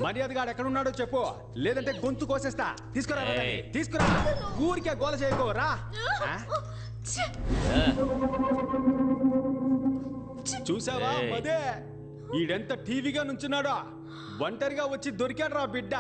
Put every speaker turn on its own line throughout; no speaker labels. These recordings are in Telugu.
మర్యాదగా ఎక్కడున్నాడో చెప్పు, లేదంటే గొంతు కోసేస్తా. తీసుకురా తీసుకురా, ఊరికే గోల చేయకో రా. చూసావా మదే, ఈడెంత టీవీగా నుంచున్నాడో. ఒంటరిగా వచ్చి దొరికాడు రా బిడ్డ.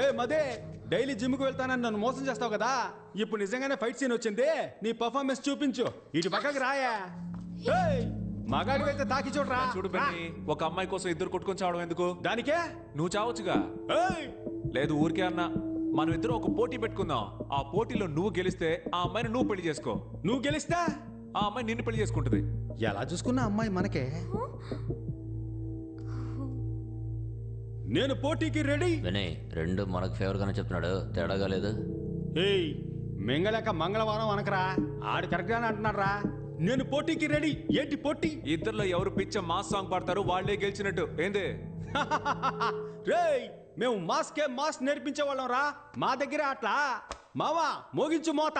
ఏ మదే, డైలీ జిమ్కి వెళ్తానని నన్ను మోసం చేస్తావు కదా, ఇప్పుడు నిజంగానే ఫైట్ సీన్ వచ్చింది, నీ పర్ఫార్మెన్స్ చూపించు. ఇటు పక్కకి రాయా. మగాడివైతే తాకి చూడరా.
చూడు బెన్నీ, ఒక అమ్మాయి కోసం ఇద్దరు కొట్టుకొని చావడం ఎందుకు?
దానికే
నువ్వు చావచ్చుగా. లేదు ఊరికే అన్నా, మనం ఇద్దరు ఒక పోటీ పెట్టుకుందాం. ఆ పోటీలో నువ్వు గెలిస్తే ఆ అమ్మాయిని నువ్వు పెళ్లి చేసుకో,
నువ్వు గెలిస్తే
ఆ అమ్మాయి నిన్ను పెళ్లి చేసుకుంటుంది.
ఎలా చూసుకున్న అమ్మాయి మనకే. నేను పోటీకి రెడీ.
వినయ్, రెండు మనకు ఫేవర్ గానే చెప్తున్నాడు, తేడాగా లేదు.
ఏయ్, మెంగళక మంగళవారం అనకరా, ఆడు కరెక్ట్ గానే అంటున్నాడు రా. నేను పోటీకి రెడీ. ఏంటి పోటీ?
ఇద్దరులో ఎవరు పిచ్చ మాస్ సాంగ్ పాడతారు వాళ్ళే గెలిచినట్టు. ఏంది
రేయ్, మేము మాస్కే మాస్ నేర్పించే వాళ్ళం రా. మా దగ్గర అట్లా. మావా మోగించు మోత.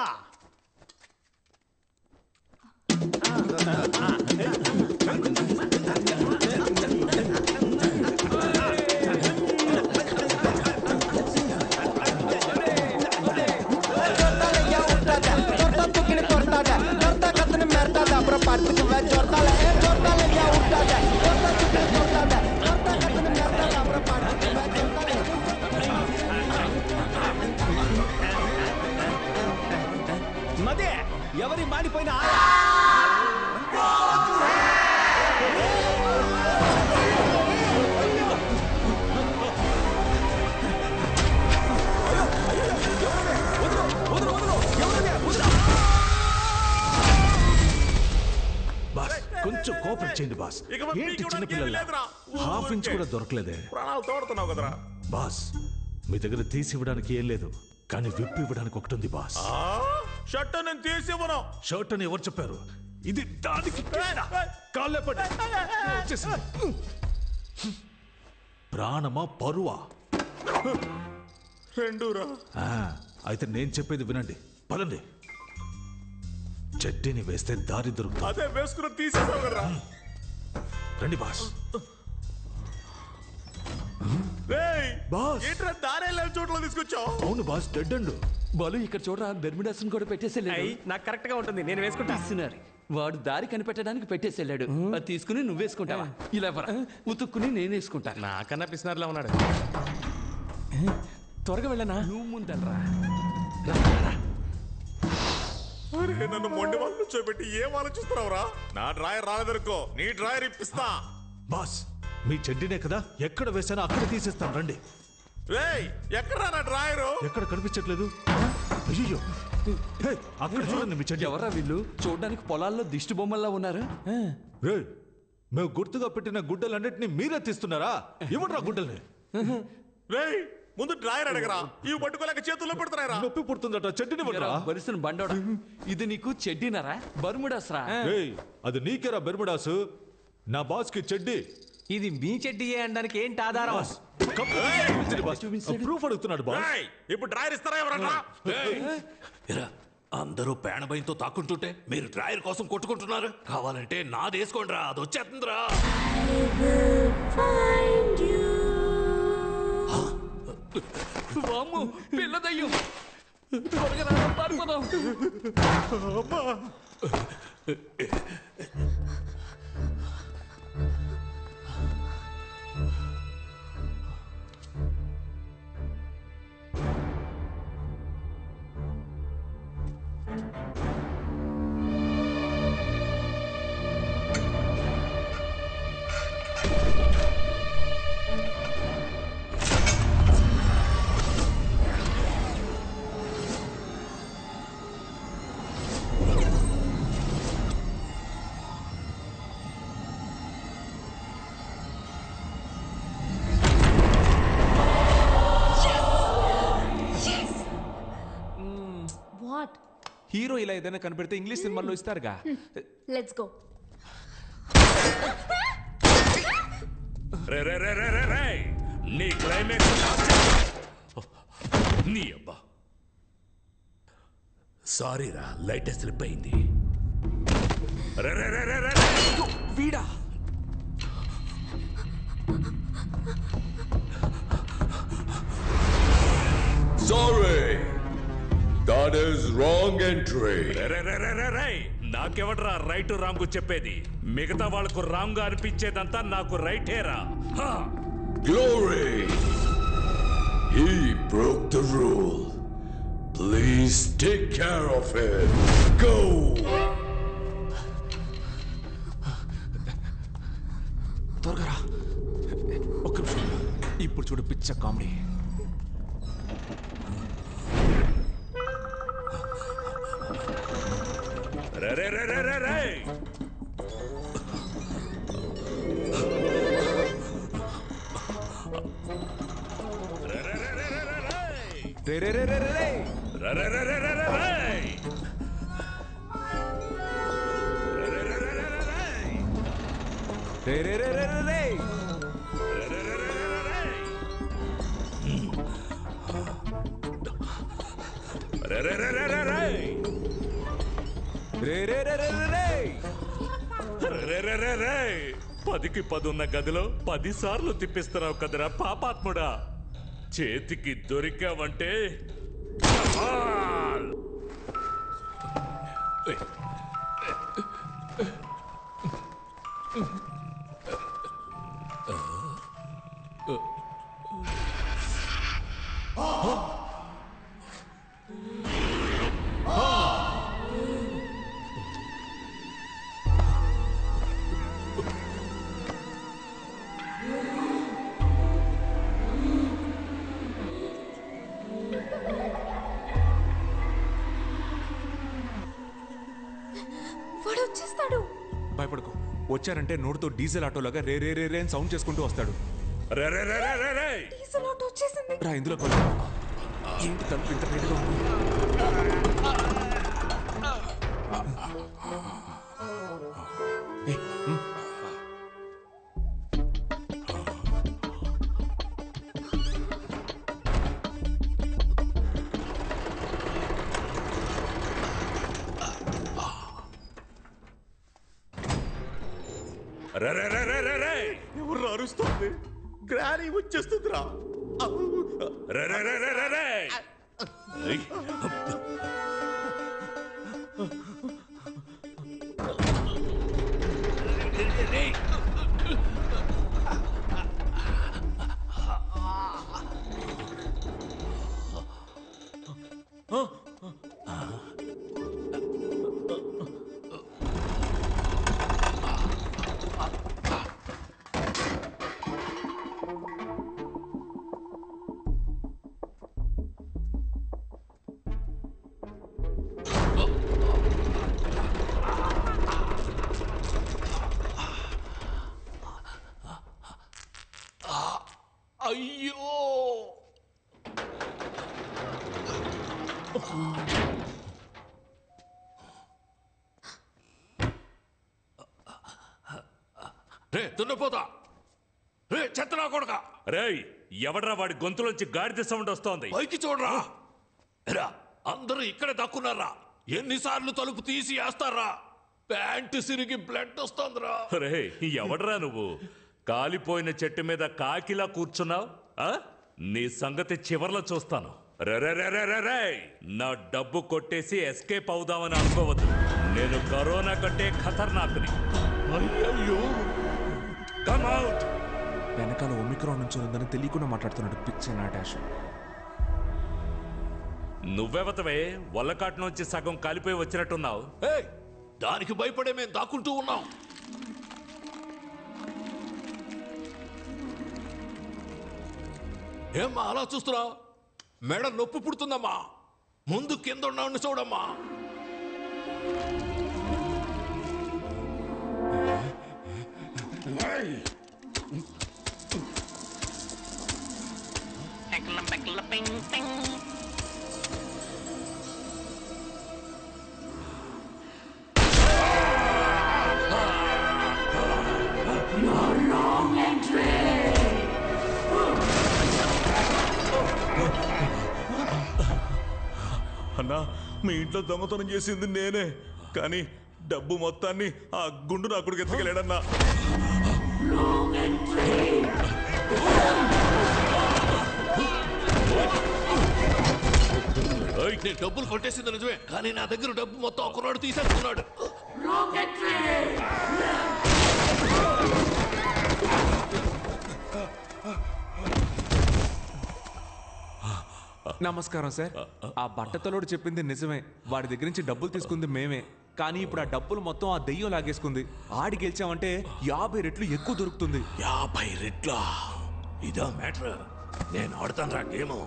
మదే, ఎవరి మాడిపోయినా
కొంచెం కోఆపరేట్ చేయండి బాస్. ఏంటి చిన్నపిల్లల హాఫ్ ఇంచ్ కూడా దొరకలేదే.
ప్రాణాలు తోడుతున్నావు కదరా
బాస్. మీ దగ్గర తీసి ఇవ్వడానికి ఏం లేదు, కానీ విప్పి ఇవ్వడానికి ఒకటి ఉంది బాస్.
షర్ట్ నేను తీసి ఇవ్వను.
షర్ట్ అని ఎవరు చెప్పారు? ఇది దానికి కాళ్ళే పడి వచ్చేసింది. ప్రాణమా పరువా?
రెండూరా.
అయితే నేను చెప్పేది వినండి, పదండి. చెడ్డీని వేస్తే దారి దొరుకుతుంది.
అదే వేసుకుని తీసేసావు కదరా.
రండి బాస్.
ఏంట్రా దారే లేని చోట్ల తీసుకొచ్చావు?
అవును బాస్, డెడ్ అండ్
బాలు ఇక్కడ చూడరా, బెర్మిడాస్ని కూడా పెట్టేసేళ్ళాడు.
నాకు కరెక్ట్ గా ఉంటుంది, నేను వేసుకుంటా.
వాడు దారి కనిపెట్టడానికి పెట్టేసేళ్ళాడు. అది తీసుకుని నువ్వు వేసుకుంటావా? ఇలా ఉతుక్కుని నేను వేసుకుంటా.
నాకన్నా పిసినారులా ఉన్నాడు. త్వరగా వెళ్ళనా?
నువ్వు ముందరా.
అరే, నన్ను మొండి వాళ్ళు చూపెట్టి ఏం ఆలోచిస్తున్నావురా? నా డ్రాయర్ రాలేదనుకో, నీ డ్రాయర్ ఇప్పిస్తా.
బాస్, మీ చెడ్డీనే కదా, ఎక్కడ వేసానో అక్కడ తీసేస్తాను, రండి.
ఎక్కడ నా డ్రాయరు?
ఎక్కడ కనిపించట్లేదు. అయ్యో, అక్కడ చూడండి మీ చెడ్డీ.
ఎవరా వీళ్ళు? చూడడానికి పొలాల్లో దిష్టి బొమ్మల్లా ఉన్నారు.
మేము గుర్తుగా పెట్టిన గుడ్డలన్నింటినీ మీరే తీస్తున్నారా? ఇవ్వట్రా గుడ్డల్ని.
ముందు డ్రాయర్ అడగరా, ఇవి పట్టుకోలేక చేతుల్లో పెడతారా?
నొప్పి పుడుతుందట, చెడ్డీని
బలిసిన బండోడా. ఇది నీకు చెడ్డీనరా? బర్ముడాస్ రా.
అది నీకేరా బెర్ముడాసు, నా బాస్ కి చెడ్డీ.
ఇది మీ చెడ్డీయే అనడానికి ఏంటి ఆధారం?
ప్రూఫ్ అడుగుతున్నాడు బాస్.
ఇప్పుడు డ్రాయర్ ఇస్తారా ఎవరన్నా?
అందరూ పేణభయంతో తాకుంటుంటే మీరు డ్రాయర్ కోసం కొట్టుకుంటున్నారు. కావాలంటే నాది వేసుకోండి రా, అది వచ్చేస్తుందిరా.
పిల్లదయ్యం, త్వరగా రా, పారిపోదాం.
హీరో ఇలా ఏదైనా కనిపెడితే ఇంగ్లీష్ సినిమాల్లో ఇస్తారుగా.
Let's go.
రే రే రే రే రే రే నీ క్లైమాక్స్ నీ అబ్బా సారీ రా లైట్ స్లిప్ అయింది. రే రే రే రే రే
వీడా
Sorry, that is wrong entry.
రే రే రే రే రే నాకెవడ్రా రైట్ రాంగ్ చెప్పేది? మిగతా వాళ్ళకు రాంగ్ అనిపించేదంతా నాకు రైటేరా.
Glory, he broke the rule. Please take care of him. Go.
త్వరగా రా. ఒక్క నిమిషం. ఇప్పుడు చూడు పిచ్చ కామెడీ.
రే రే రే రే రే రే
రే రే రే రే రే రే. రే రే రే రే రే రే.
రే రే రే రే రే రే
రే రే రే రే రే రే.
రే రే రే రే 10కి 10 ఉన్న గదిలో 10 సార్లు తిప్పిస్తున్నావు కదరా పాపాత్ముడా. చేతికి దొరికావంటే కమాల్.
వాడు వచ్చేస్తాడు.
భయపడకు. వచ్చారంటే నోటితో డీజిల్ ఆటోలాగా రే రే రే రే అని సౌండ్ చేసుకుంటూ వస్తాడు.
రే రే రే రే రే రే
డీజిల్ ఆటో వచ్చేసింది.
రా ఇందులో కొలు. ఏంటి తలుపు ఇంత నీట్గా ఉంది? ఏయ్,
రే రే రే రే రే రే
ఎవరు అరుస్తుంది? గ్రానీ వచ్చేస్తుందిరా.
రే రే రే రే రే రే ఏయ్.
అయ్యో
రే దున్నపోతా రే చెత్తనా కొడక రేయ్ ఎవడ్రా వాడి గొంతులోంచి గాడిద సౌండ్ వస్తోంది
పైకి చూడరా రా అందరూ ఇక్కడ దక్కున్నారా ఎన్నిసార్లు తలుపు తీసి వేస్తారా ప్యాంటు సిరిగి బ్లడ్ వస్తుందిరా
రే ఎవడ్రా నువ్వు కాలిపోయిన చెట్టు మీద కాకిలా కూర్చున్నావు నీ సంగతి చివర్లో చూస్తాను రే రే రే రే రే రే నా డబ్బు కొట్టేసి ఎస్కేప్ అవుదామని అనుకోవద్దు నేను కరోనా కంటే ఖతర్నాక్ని
అయ్యో
కమ్ అవుట్
వెనకాల ఒమిక్రాన్ నుంచి ఉందని తెలియకుండా మాట్లాడుతున్నాడు పిచ్చ నా డాష్.
నువ్వెవతవే వల్లకాటు నుంచి సగం కాలిపోయి వచ్చినట్టున్నావు
ఏయ్, దానికి భయపడే మేము దాక్కుంటూ ఉన్నాం. ఏమ్మా అలా చూస్తున్నావు? మెడ నొప్పి పుడుతుందమ్మా. ముందు కింద ఉన్నావు చూడమ్మా.
మీ ఇంట్లో దొంగతనం చేసింది నేనే, కానీ డబ్బు మొత్తాన్ని ఆ గుండు నా కొడుకు ఎత్తుకెళ్ళాడన్నా.
నేను డబ్బులు కొట్టేసింది నిజమే, కానీ నా దగ్గర డబ్బు మొత్తం ఒకనాడు తీసేసుకున్నాడు.
నమస్కారం సార్. ఆ బట్టతలోడు చెప్పింది నిజమే, వాడి దగ్గర నుంచి డబ్బులు తీసుకుంది మేమే. కానీ ఇప్పుడు ఆ డబ్బులు మొత్తం ఆ దెయ్యం లాగేసుకుంది. ఆడి గెలిచామంటే 50 రెట్లు ఎక్కువ దొరుకుతుంది.
50 రెట్ల ఇదా మ్యాటర్? నేను ఆడతాను రా గేమ్.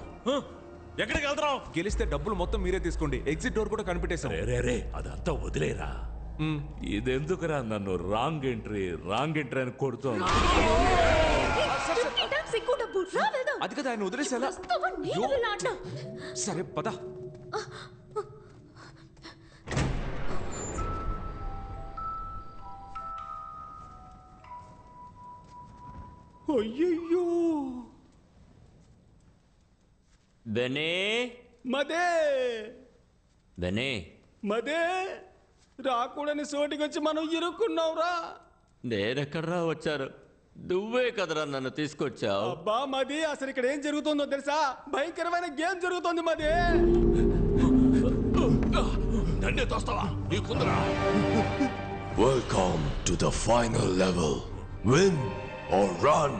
ఎక్కడికి వెళ్తున్నావు?
గెలిస్తే డబ్బులు మొత్తం మీరే తీసుకోండి. ఎగ్జిట్ డోర్ కూడా కనిపెట్టేశాం.
రే అదంతా వదిలేరా. ఇదెందుకురా నన్ను రాంగ్ ఎంట్రీ అని కొడుతోంది.
ఎక్కువ డబ్బు రా వెళ్దాం.
అది కదా ఆయన వదిలేసేలా.
వస్తావా? నేను వెళ్ళాడనా?
సరే పద.
అయ్యయ్యో
బెనే
మదే
బెనే
మదే రాకూడని సోటికొచ్చి మనం ఇరుక్కున్నావురా.
నేనెక్కడ్రా వచ్చారు? నువ్వే కదరా నన్ను తీసుకొచ్చావు.
అబ్బా మది, అసలు ఇక్కడ ఏం జరుగుతుందో తెలుసా? భయంకరమైన గేమ్ జరుగుతోంది మదే.
నన్నే తోస్తావా? నీకుందరా?
Welcome to the final level. Win or run.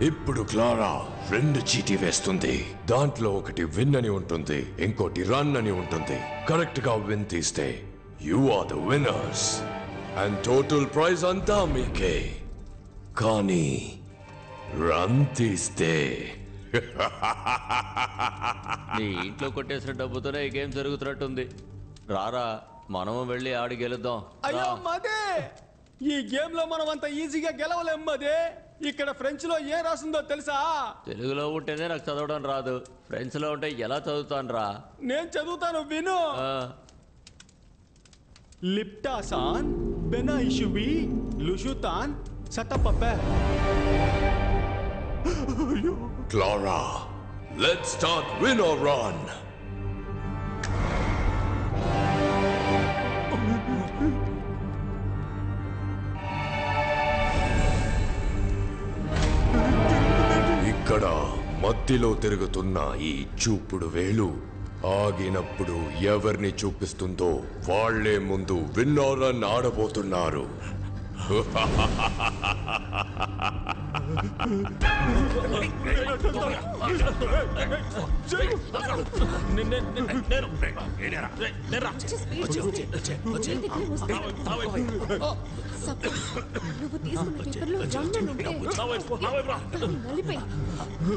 ఇప్పుడు క్లారా 2 చీటీ వేస్తుంది. దాంట్లో ఒకటి విన్ అని ఉంటుంది, ఇంకోటి రన్ అని ఉంటుంది. కరెక్ట్ గా విన్ తీస్తే you are the winners and total prize అంతా మీకే. కానీ రన్ తీస్తే
నీ ఇంట్లో కొట్టేసిన డబ్బుతోనే ఈ గేమ్ జరుగుతున్నట్టుంది. రారా మనము వెళ్ళి ఆడి గెలుద్దాం.
అయ్యో మదే, ఈ గేమ్ లో మనం అంత ఈజీగా గెలవలేం మదే. ఇక్కడ ఫ్రెంచ్ లో ఏం రాసిందో తెలుసా?
తెలుగులో ఉంటేనే నాకు చదవడం రాదు, ఫ్రెంచ్ లో ఉంటే ఎలా చదువుతాను రా?
నేను చదువుతాను విను. లిప్టాసాన్ బెనాయిషువి లుషుతాన్ సటపపే.
Clara, let's start win or run. ఇక్కడ మధ్యలో తిరుగుతున్న ఈ చూపుడు వేలు ఆగినప్పుడు ఎవరిని చూపిస్తుందో వాళ్లే ముందు విన్ ఆర్ రన్ ఆడబోతున్నారు.
నువ్వు తీసుకున్న పేపర్లో రన్ అని ఉంటే నలిపై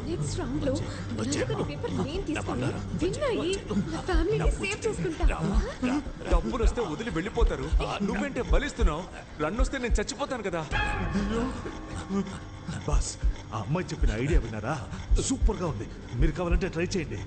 నెక్స్ట్ రౌండ్ లో నలుగురి పేపర్ నేను తీసుకుని విన్ అయ్యి నా ఫ్యామిలీని సేవ్ చేసుకుంటా.
డబ్బులు వస్తే వదిలి వెళ్ళిపోతారు, నువ్వేంటే బలిస్తున్నావు? రన్ వస్తే నేను చచ్చిపోతాను కదా.
బాస్, ఆ అమ్మాయి చెప్పిన ఐడియా విన్నారా? సూపర్ గా ఉంది. మీరు కావాలంటే ట్రై చేయండి.